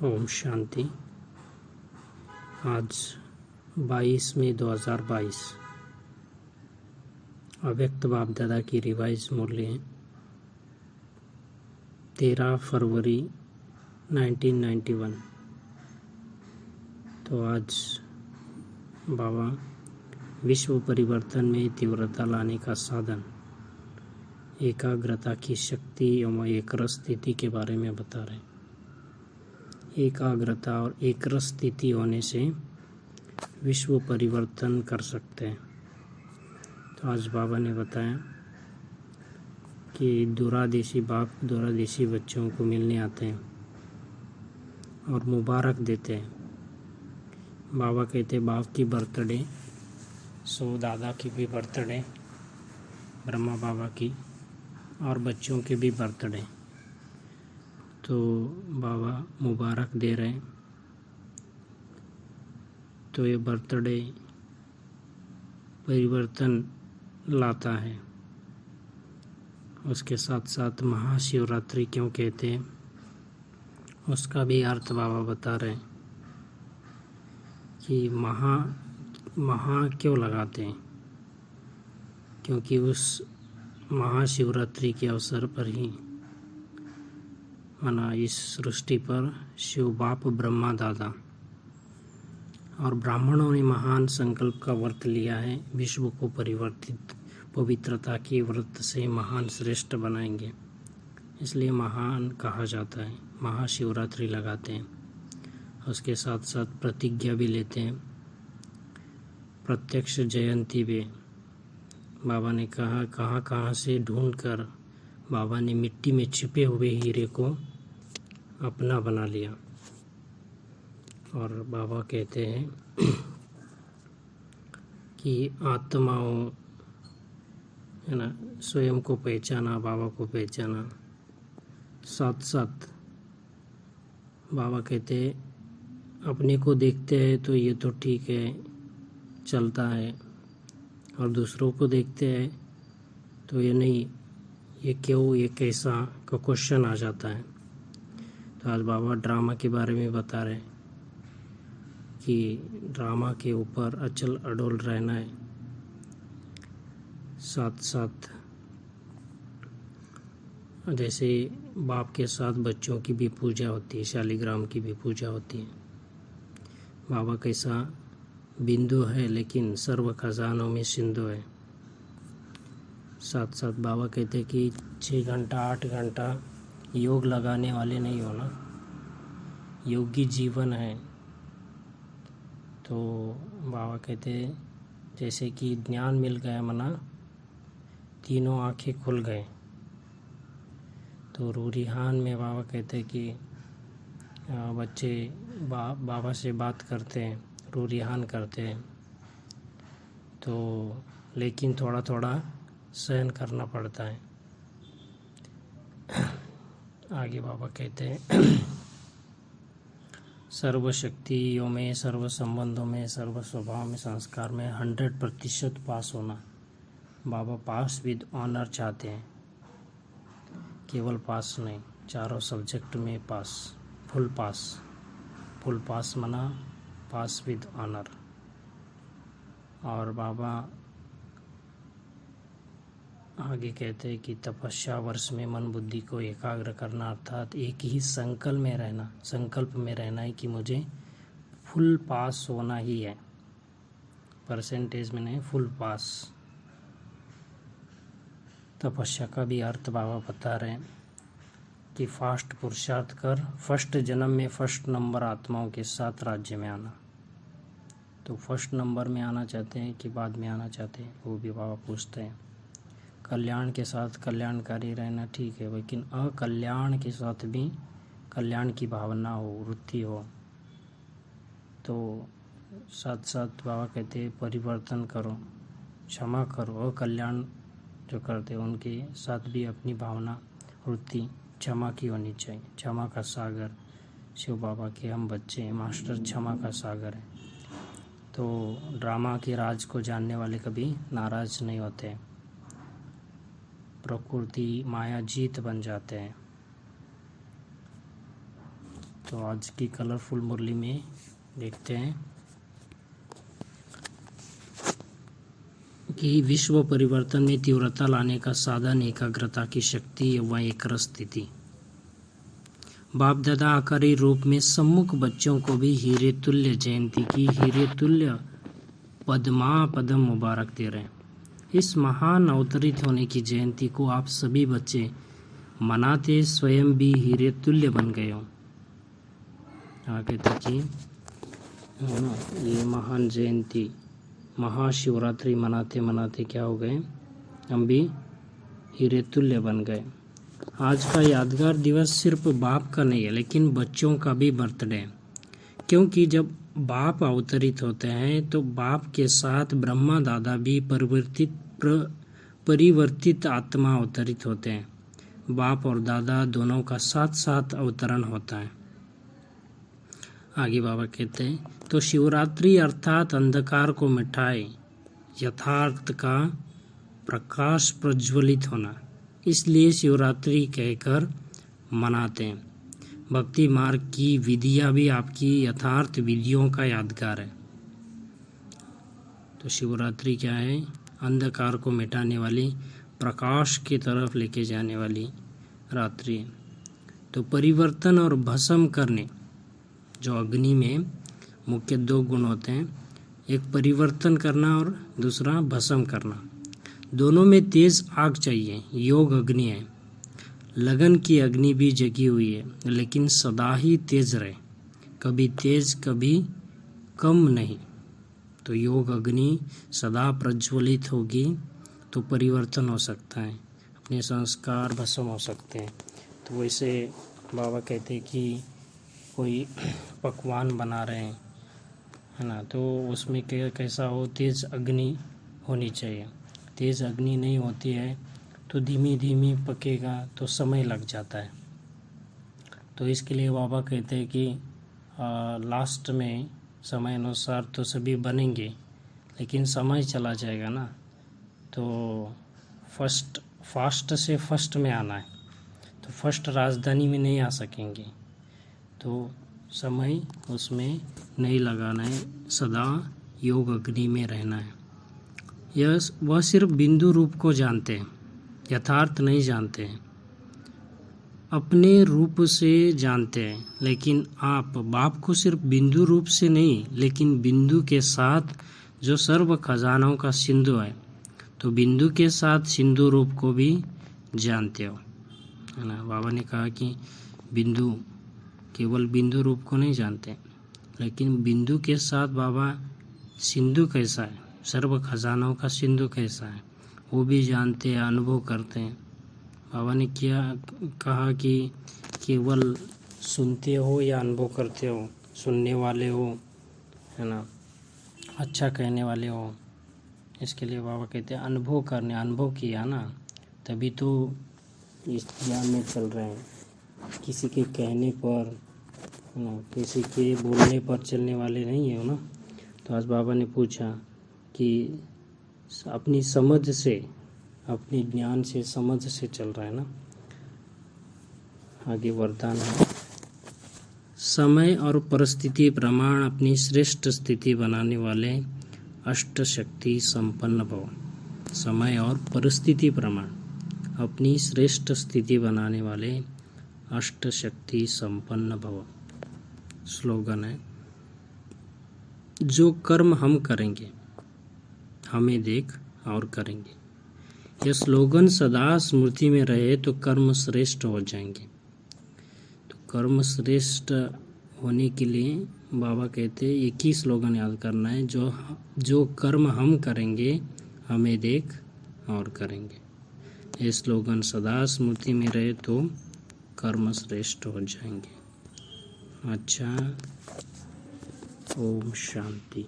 ओम शांति। आज 22 मई 2022 अव्यक्त बाप दादा की रिवाइज मूल्य है 13 फरवरी 1991। तो आज बाबा विश्व परिवर्तन में तीव्रता लाने का साधन एकाग्रता की शक्ति एवं एकरस स्थिति के बारे में बता रहे हैं। एकाग्रता और एकरस स्थिति होने से विश्व परिवर्तन कर सकते हैं। तो आज बाबा ने बताया कि दूरादेशी बाप दूरादेशी बच्चों को मिलने आते हैं और मुबारक देते हैं। बाबा कहते बाप की बर्थडे, सो दादा की भी बर्थडे, ब्रह्मा बाबा की और बच्चों के भी बर्थडे। तो बाबा मुबारक दे रहे हैं। तो ये बर्थडे परिवर्तन लाता है। उसके साथ साथ महाशिवरात्रि क्यों कहते हैं उसका भी अर्थ बाबा बता रहे हैं कि महा क्यों लगाते हैं, क्योंकि उस महाशिवरात्रि के अवसर पर ही माना इस सृष्टि पर शिव बाप ब्रह्मा दादा और ब्राह्मणों ने महान संकल्प का व्रत लिया है। विश्व को परिवर्तित पवित्रता के व्रत से महान श्रेष्ठ बनाएंगे, इसलिए महान कहा जाता है। महाशिवरात्रि लगाते हैं। उसके साथ साथ प्रतिज्ञा भी लेते हैं। प्रत्यक्ष जयंती भी बाबा ने कहा कहाँ से ढूंढकर बाबा ने मिट्टी में छिपे हुए हीरे को अपना बना लिया। और बाबा कहते हैं कि आत्माओं है ना, स्वयं को पहचाना, बाबा को पहचाना। साथ साथ बाबा कहते हैं अपने को देखते हैं तो ये तो ठीक है, चलता है, और दूसरों को देखते हैं तो ये नहीं, ये क्यों, ये कैसा का क्वेश्चन आ जाता है। तो आज बाबा ड्रामा के बारे में बता रहे हैं कि ड्रामा के ऊपर अचल अडोल रहना है। साथ साथ जैसे बाप के साथ बच्चों की भी पूजा होती है, शालिग्राम की भी पूजा होती है। बाबा कैसा बिंदु है लेकिन सर्व खजानों में सिंधु है। साथ साथ बाबा कहते कि 6 घंटा 8 घंटा योग लगाने वाले नहीं होना, योगी जीवन है। तो बाबा कहते जैसे कि ज्ञान मिल गया, मना तीनों आंखें खुल गए। तो रूरिहान में बाबा कहते कि बच्चे बाबा से बात करते हैं, रूरिहान करते हैं, तो लेकिन थोड़ा थोड़ा सहन करना पड़ता है। आगे बाबा कहते हैं सर्व शक्तियों में, सर्व संबंधों में, सर्व स्वभाव में, संस्कार में 100% पास होना। बाबा पास विद ऑनर चाहते हैं, केवल पास नहीं, चारों सब्जेक्ट में पास, फुल पास मना पास विद ऑनर। और बाबा आगे कहते हैं कि तपस्या वर्ष में मन बुद्धि को एकाग्र करना, अर्थात एक ही संकल्प में रहना है कि मुझे फुल पास होना ही है, परसेंटेज में नहीं, फुल पास। तपस्या का भी अर्थ बाबा बता रहे हैं कि फास्ट पुरुषार्थ कर फर्स्ट जन्म में फर्स्ट नंबर आत्माओं के साथ राज्य में आना। तो फर्स्ट नंबर में आना चाहते हैं कि बाद में आना चाहते हैं, वो भी बाबा पूछते हैं। कल्याण के साथ कल्याणकारी रहना ठीक है, लेकिन अकल्याण के साथ भी कल्याण की भावना हो, वृत्ति हो। तो साथ साथ बाबा कहते हैं परिवर्तन करो, क्षमा करो। अकल्याण जो करते हैं उनके साथ भी अपनी भावना, वृत्ति क्षमा की होनी चाहिए। क्षमा का सागर शिव बाबा के हम बच्चे हैं, मास्टर क्षमा का सागर है। तो ड्रामा के राज को जानने वाले कभी नाराज नहीं होते, प्रकृति माया जीत बन जाते हैं। तो आज की कलरफुल मुरली में देखते हैं कि विश्व परिवर्तन में तीव्रता लाने का साधन एकाग्रता की शक्ति व एकरस स्थिति। बाप दादा आकारी रूप में सम्मुख बच्चों को भी हीरे तुल्य जयंती की हीरे तुल्य पद्मा पदम मुबारक दे रहे हैं। इस महान अवतरित होने की जयंती को आप सभी बच्चे मनाते स्वयं भी हीरे तुल्य बन गए हो। आगे तक ये महान जयंती महाशिवरात्रि मनाते मनाते क्या हो गए, हम भी हीरे तुल्य बन गए। आज का यादगार दिवस सिर्फ बाप का नहीं है लेकिन बच्चों का भी बर्थडे है, क्योंकि जब बाप अवतरित होते हैं तो बाप के साथ ब्रह्मा दादा भी परिवर्तित आत्मा अवतरित होते हैं। बाप और दादा दोनों का साथ साथ अवतरण होता है। आगे बाबा कहते हैं तो शिवरात्रि अर्थात अंधकार को मिटाए यथार्थ का प्रकाश प्रज्वलित होना, इसलिए शिवरात्रि कहकर मनाते हैं। भक्ति मार्ग की विधियां भी आपकी यथार्थ विधियों का यादगार है। तो शिवरात्रि क्या है, अंधकार को मिटाने वाली प्रकाश की तरफ लेके जाने वाली रात्रि है। तो परिवर्तन और भस्म करने, जो अग्नि में मुख्य दो गुण होते हैं, एक परिवर्तन करना और दूसरा भस्म करना। दोनों में तेज आग चाहिए। योग अग्नि है, लगन की अग्नि भी जगी हुई है, लेकिन सदा ही तेज रहे, कभी तेज कभी कम नहीं। तो योग अग्नि सदा प्रज्वलित होगी तो परिवर्तन हो सकता है, अपने संस्कार भस्म हो सकते हैं। तो वैसे बाबा कहते हैं कि कोई पकवान बना रहे हैं, है ना, तो उसमें कैसा हो, तेज अग्नि होनी चाहिए। तेज अग्नि नहीं होती है तो धीमी धीमी पकेगा तो समय लग जाता है। तो इसके लिए बाबा कहते हैं कि लास्ट में समय अनुसार तो सभी बनेंगे, लेकिन समय चला जाएगा ना, तो फास्ट से फर्स्ट में आना है, तो फर्स्ट राजधानी में नहीं आ सकेंगे, तो समय उसमें नहीं लगाना है, सदा योग अग्नि में रहना है। वह सिर्फ बिंदु रूप को जानते हैं, यथार्थ नहीं जानते हैं, अपने रूप से जानते हैं। लेकिन आप बाप को सिर्फ बिंदु रूप से नहीं, लेकिन बिंदु के साथ जो सर्व खजानों का सिंधु है, तो बिंदु के साथ सिंधु रूप को भी जानते हो, है ना। बाबा ने कहा कि बिंदु, केवल बिंदु रूप को नहीं जानते, लेकिन बिंदु के साथ बाबा सिंधु कैसा है, सर्व खजानों का सिंधु कैसा है, वो भी जानते हैं, अनुभव करते हैं। बाबा ने क्या कहा कि केवल सुनते हो या अनुभव करते हो, सुनने वाले हो, है ना, अच्छा कहने वाले हो। इसके लिए बाबा कहते हैं अनुभव करने, अनुभव किया ना, तभी तो इस ज्ञान में चल रहे हैं। किसी के कहने पर, है ना, किसी के बोलने पर चलने वाले नहीं हो ना। तो आज बाबा ने पूछा कि अपनी समझ से, अपने ज्ञान से, समझ से चल रहा है ना। आगे वरदान है, समय और परिस्थिति प्रमाण अपनी श्रेष्ठ स्थिति बनाने वाले अष्ट शक्ति संपन्न भव। समय और परिस्थिति प्रमाण अपनी श्रेष्ठ स्थिति बनाने वाले अष्ट शक्ति संपन्न भव। स्लोगन है, जो कर्म हम करेंगे हमें देख और करेंगे। यह स्लोगन सदा स्मृति में रहे तो कर्म श्रेष्ठ हो जाएंगे। तो कर्म श्रेष्ठ होने के लिए बाबा कहते हैं एक ही स्लोगन याद करना है, जो कर्म हम करेंगे हमें देख और करेंगे। ये स्लोगन सदा स्मृति में रहे तो कर्म श्रेष्ठ हो जाएंगे। अच्छा, ओम शांति।